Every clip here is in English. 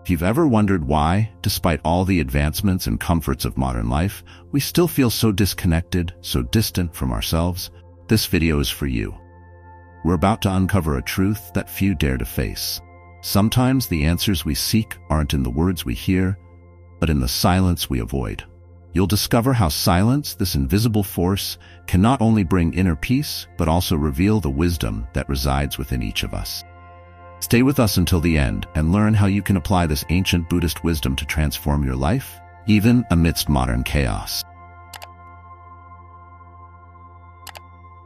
If you've ever wondered why, despite all the advancements and comforts of modern life, we still feel so disconnected, so distant from ourselves, this video is for you. We're about to uncover a truth that few dare to face. Sometimes the answers we seek aren't in the words we hear, but in the silence we avoid. You'll discover how silence, this invisible force, can not only bring inner peace, but also reveal the wisdom that resides within each of us. Stay with us until the end and learn how you can apply this ancient Buddhist wisdom to transform your life, even amidst modern chaos.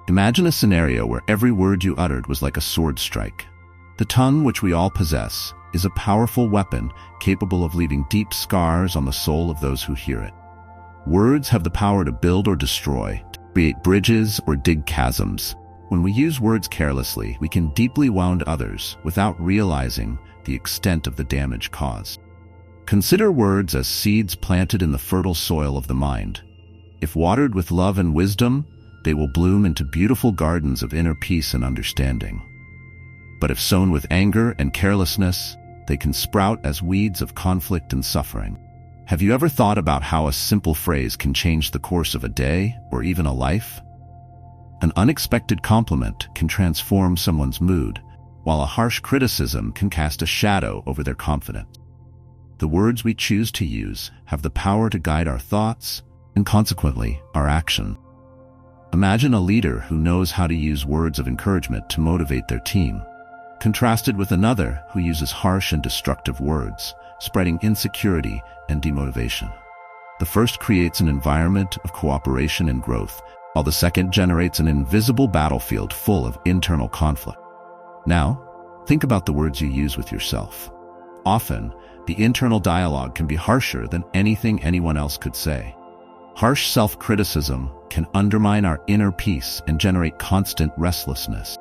Imagine a scenario where every word you uttered was like a sword strike. The tongue, which we all possess, is a powerful weapon capable of leaving deep scars on the soul of those who hear it. Words have the power to build or destroy, to create bridges or dig chasms. When we use words carelessly, we can deeply wound others without realizing the extent of the damage caused. Consider words as seeds planted in the fertile soil of the mind. If watered with love and wisdom, they will bloom into beautiful gardens of inner peace and understanding. But if sown with anger and carelessness, they can sprout as weeds of conflict and suffering. Have you ever thought about how a simple phrase can change the course of a day or even a life? An unexpected compliment can transform someone's mood, while a harsh criticism can cast a shadow over their confidence. The words we choose to use have the power to guide our thoughts and consequently our action. Imagine a leader who knows how to use words of encouragement to motivate their team, contrasted with another who uses harsh and destructive words, spreading insecurity and demotivation. The first creates an environment of cooperation and growth, while the second generates an invisible battlefield full of internal conflict. Now, think about the words you use with yourself. Often, the internal dialogue can be harsher than anything anyone else could say. Harsh self-criticism can undermine our inner peace and generate constant restlessness.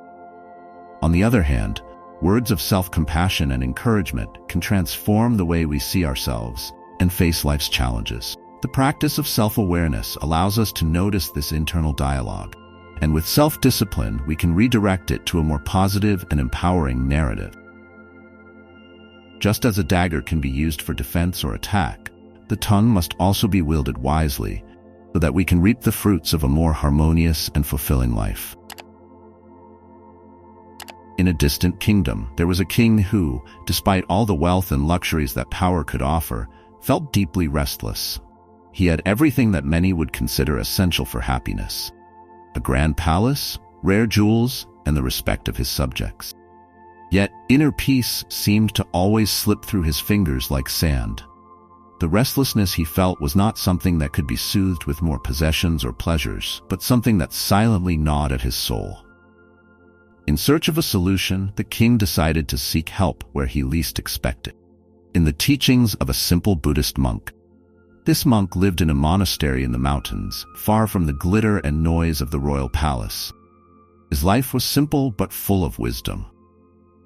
On the other hand, words of self-compassion and encouragement can transform the way we see ourselves and face life's challenges. The practice of self-awareness allows us to notice this internal dialogue, and with self-discipline, we can redirect it to a more positive and empowering narrative. Just as a dagger can be used for defense or attack, the tongue must also be wielded wisely so that we can reap the fruits of a more harmonious and fulfilling life. In a distant kingdom, there was a king who, despite all the wealth and luxuries that power could offer, felt deeply restless. He had everything that many would consider essential for happiness: a grand palace, rare jewels, and the respect of his subjects. Yet inner peace seemed to always slip through his fingers like sand. The restlessness he felt was not something that could be soothed with more possessions or pleasures, but something that silently gnawed at his soul. In search of a solution, the king decided to seek help where he least expected: in the teachings of a simple Buddhist monk. This monk lived in a monastery in the mountains, far from the glitter and noise of the royal palace. His life was simple but full of wisdom.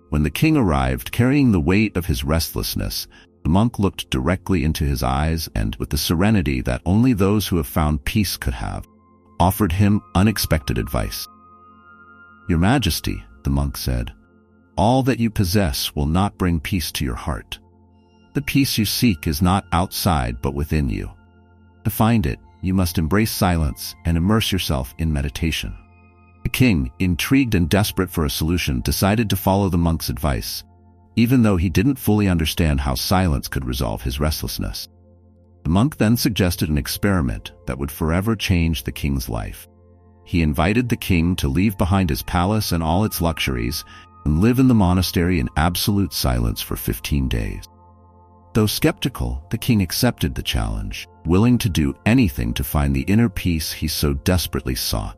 When the king arrived, carrying the weight of his restlessness, the monk looked directly into his eyes and, with the serenity that only those who have found peace could have, offered him unexpected advice. "Your Majesty," the monk said, "all that you possess will not bring peace to your heart. The peace you seek is not outside but within you. To find it, you must embrace silence and immerse yourself in meditation." The king, intrigued and desperate for a solution, decided to follow the monk's advice, even though he didn't fully understand how silence could resolve his restlessness. The monk then suggested an experiment that would forever change the king's life. He invited the king to leave behind his palace and all its luxuries and live in the monastery in absolute silence for 15 days. Though skeptical, the king accepted the challenge, willing to do anything to find the inner peace he so desperately sought.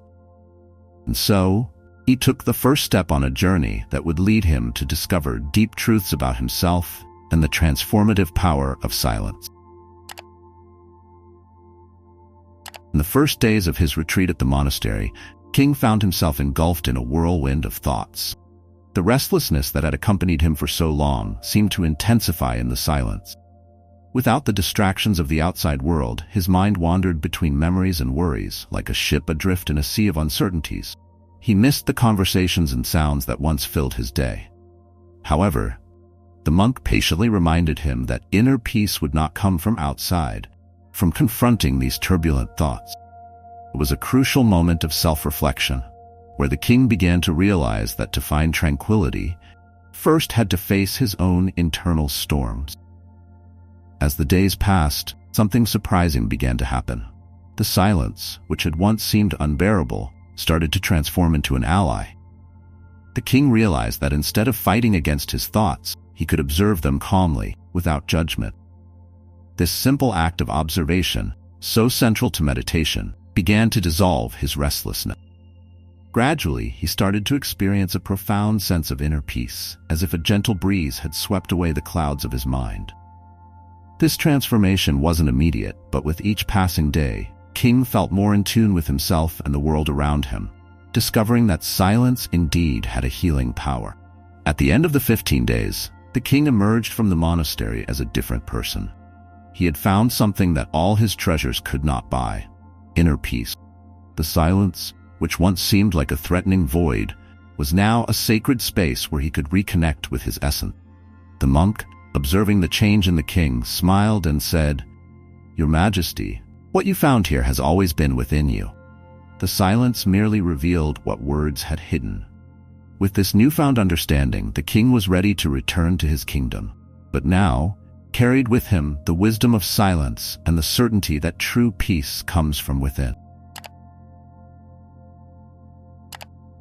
And so, he took the first step on a journey that would lead him to discover deep truths about himself and the transformative power of silence. In the first days of his retreat at the monastery, King found himself engulfed in a whirlwind of thoughts. The restlessness that had accompanied him for so long seemed to intensify in the silence. Without the distractions of the outside world, his mind wandered between memories and worries, like a ship adrift in a sea of uncertainties. He missed the conversations and sounds that once filled his day. However, The monk patiently reminded him that inner peace would not come from outside, from confronting these turbulent thoughts. It was a crucial moment of self-reflection, where the king began to realize that to find tranquility, first had to face his own internal storms. As the days passed, something surprising began to happen. The silence, which had once seemed unbearable, started to transform into an ally. The king realized that instead of fighting against his thoughts, he could observe them calmly, without judgment. This simple act of observation, so central to meditation, began to dissolve his restlessness. Gradually, he started to experience a profound sense of inner peace, as if a gentle breeze had swept away the clouds of his mind. This transformation wasn't immediate, but with each passing day, King felt more in tune with himself and the world around him, discovering that silence indeed had a healing power. At the end of the 15 days, the king emerged from the monastery as a different person. He had found something that all his treasures could not buy: inner peace. The silence, which once seemed like a threatening void, was now a sacred space where he could reconnect with his essence. The monk, observing the change in the king, smiled and said, "Your Majesty, what you found here has always been within you." The silence merely revealed what words had hidden. With this newfound understanding, the king was ready to return to his kingdom, but now carried with him the wisdom of silence and the certainty that true peace comes from within.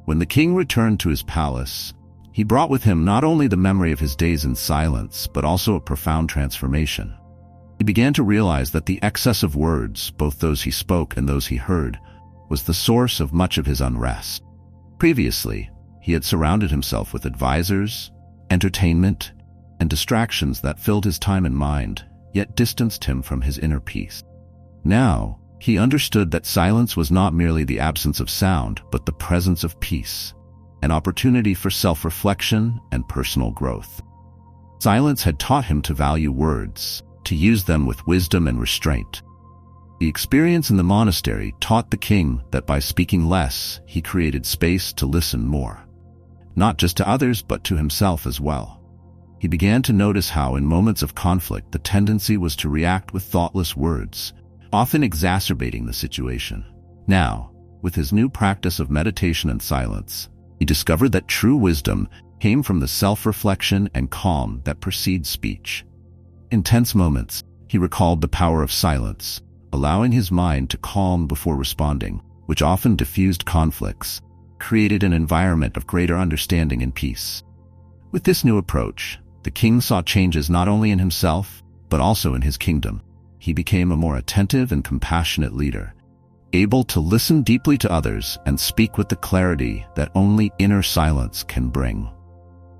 When the king returned to his palace, he brought with him not only the memory of his days in silence, but also a profound transformation. He began to realize that the excess of words, both those he spoke and those he heard, was the source of much of his unrest. Previously, he had surrounded himself with advisors, entertainment, and distractions that filled his time and mind, yet distanced him from his inner peace. Now, he understood that silence was not merely the absence of sound, but the presence of peace, an opportunity for self-reflection and personal growth. Silence had taught him to value words, to use them with wisdom and restraint. The experience in the monastery taught the king that by speaking less, he created space to listen more, not just to others, but to himself as well. He began to notice how, in moments of conflict, the tendency was to react with thoughtless words, often exacerbating the situation. Now, with his new practice of meditation and silence, he discovered that true wisdom came from the self-reflection and calm that precedes speech. In tense moments, he recalled the power of silence, allowing his mind to calm before responding, which often diffused conflicts, created an environment of greater understanding and peace. With this new approach, the king saw changes not only in himself, but also in his kingdom. He became a more attentive and compassionate leader, able to listen deeply to others and speak with the clarity that only inner silence can bring.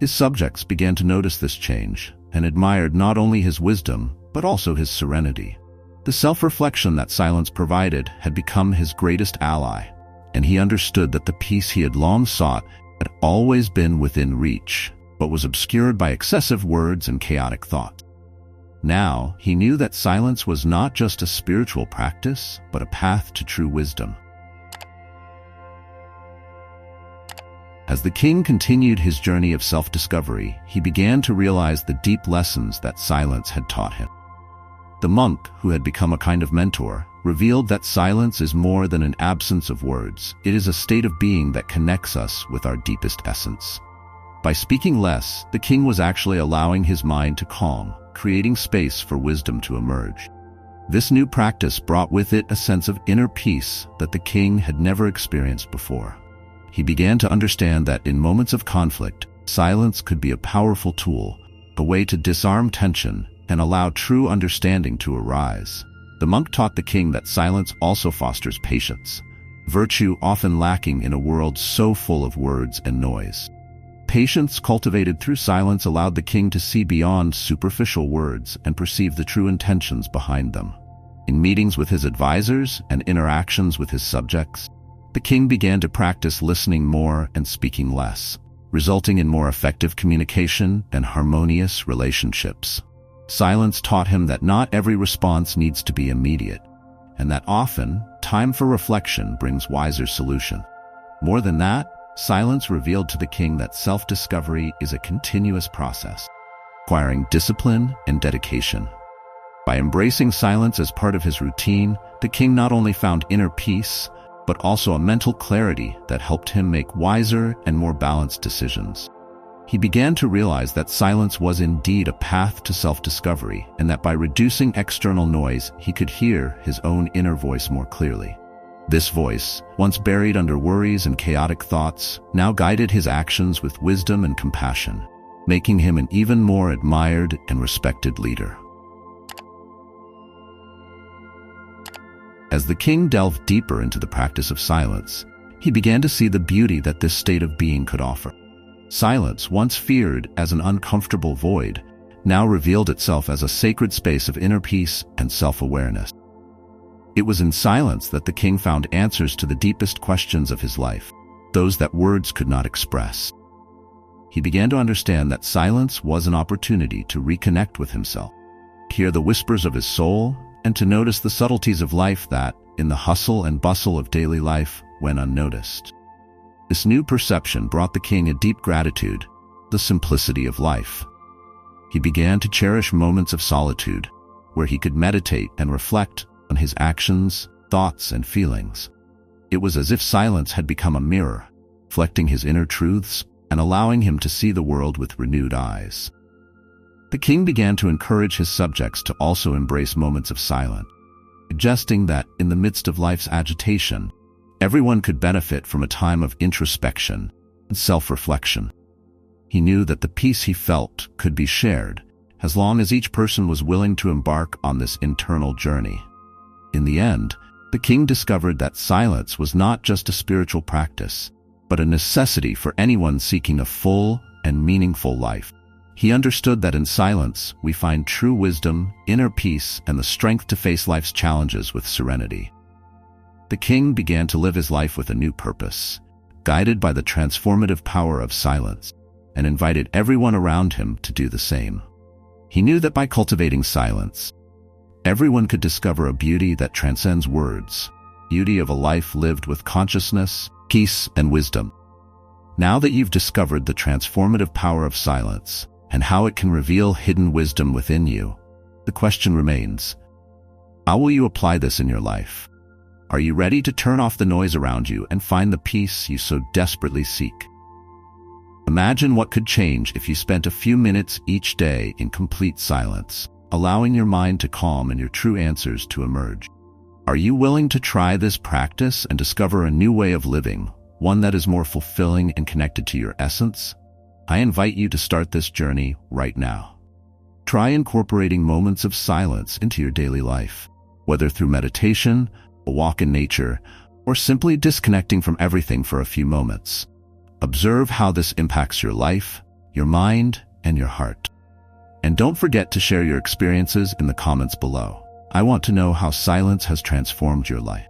His subjects began to notice this change and admired not only his wisdom, but also his serenity. The self-reflection that silence provided had become his greatest ally, and he understood that the peace he had long sought had always been within reach, but was obscured by excessive words and chaotic thought. Now, he knew that silence was not just a spiritual practice, but a path to true wisdom. As the king continued his journey of self-discovery, he began to realize the deep lessons that silence had taught him. The monk, who had become a kind of mentor, revealed that silence is more than an absence of words. It is a state of being that connects us with our deepest essence. By speaking less, the king was actually allowing his mind to calm, creating space for wisdom to emerge. This new practice brought with it a sense of inner peace that the king had never experienced before. He began to understand that in moments of conflict, silence could be a powerful tool, a way to disarm tension and allow true understanding to arise. The monk taught the king that silence also fosters patience, virtue often lacking in a world so full of words and noise. Patience cultivated through silence allowed the king to see beyond superficial words and perceive the true intentions behind them. In meetings with his advisors and interactions with his subjects, the king began to practice listening more and speaking less, resulting in more effective communication and harmonious relationships. Silence taught him that not every response needs to be immediate, and that often, time for reflection brings wiser solution. More than that, silence revealed to the king that self-discovery is a continuous process. requiring discipline and dedication. By embracing silence as part of his routine, the king not only found inner peace, but also a mental clarity that helped him make wiser and more balanced decisions. He began to realize that silence was indeed a path to self-discovery, and that by reducing external noise, he could hear his own inner voice more clearly. This voice, once buried under worries and chaotic thoughts, now guided his actions with wisdom and compassion, making him an even more admired and respected leader. As the king delved deeper into the practice of silence, he began to see the beauty that this state of being could offer. Silence, once feared as an uncomfortable void, now revealed itself as a sacred space of inner peace and self-awareness. It was in silence that the king found answers to the deepest questions of his life, those that words could not express. He began to understand that silence was an opportunity to reconnect with himself, hear the whispers of his soul, and to notice the subtleties of life that, in the hustle and bustle of daily life, went unnoticed. This new perception brought the king a deep gratitude, the simplicity of life. He began to cherish moments of solitude, where he could meditate and reflect on his actions, thoughts, and feelings. It was as if silence had become a mirror, reflecting his inner truths and allowing him to see the world with renewed eyes. The king began to encourage his subjects to also embrace moments of silence, suggesting that, in the midst of life's agitation, everyone could benefit from a time of introspection and self-reflection. He knew that the peace he felt could be shared, as long as each person was willing to embark on this internal journey. In the end, the king discovered that silence was not just a spiritual practice, but a necessity for anyone seeking a full and meaningful life. He understood that in silence, we find true wisdom, inner peace, and the strength to face life's challenges with serenity. The king began to live his life with a new purpose, guided by the transformative power of silence, and invited everyone around him to do the same. He knew that by cultivating silence, everyone could discover a beauty that transcends words, beauty of a life lived with consciousness, peace, and wisdom. Now that you've discovered the transformative power of silence and how it can reveal hidden wisdom within you, the question remains: how will you apply this in your life? Are you ready to turn off the noise around you and find the peace you so desperately seek? Imagine what could change if you spent a few minutes each day in complete silence, allowing your mind to calm and your true answers to emerge. Are you willing to try this practice and discover a new way of living, one that is more fulfilling and connected to your essence? I invite you to start this journey right now. Try incorporating moments of silence into your daily life, whether through meditation, a walk in nature, or simply disconnecting from everything for a few moments. Observe how this impacts your life, your mind, and your heart. And don't forget to share your experiences in the comments below. I want to know how silence has transformed your life.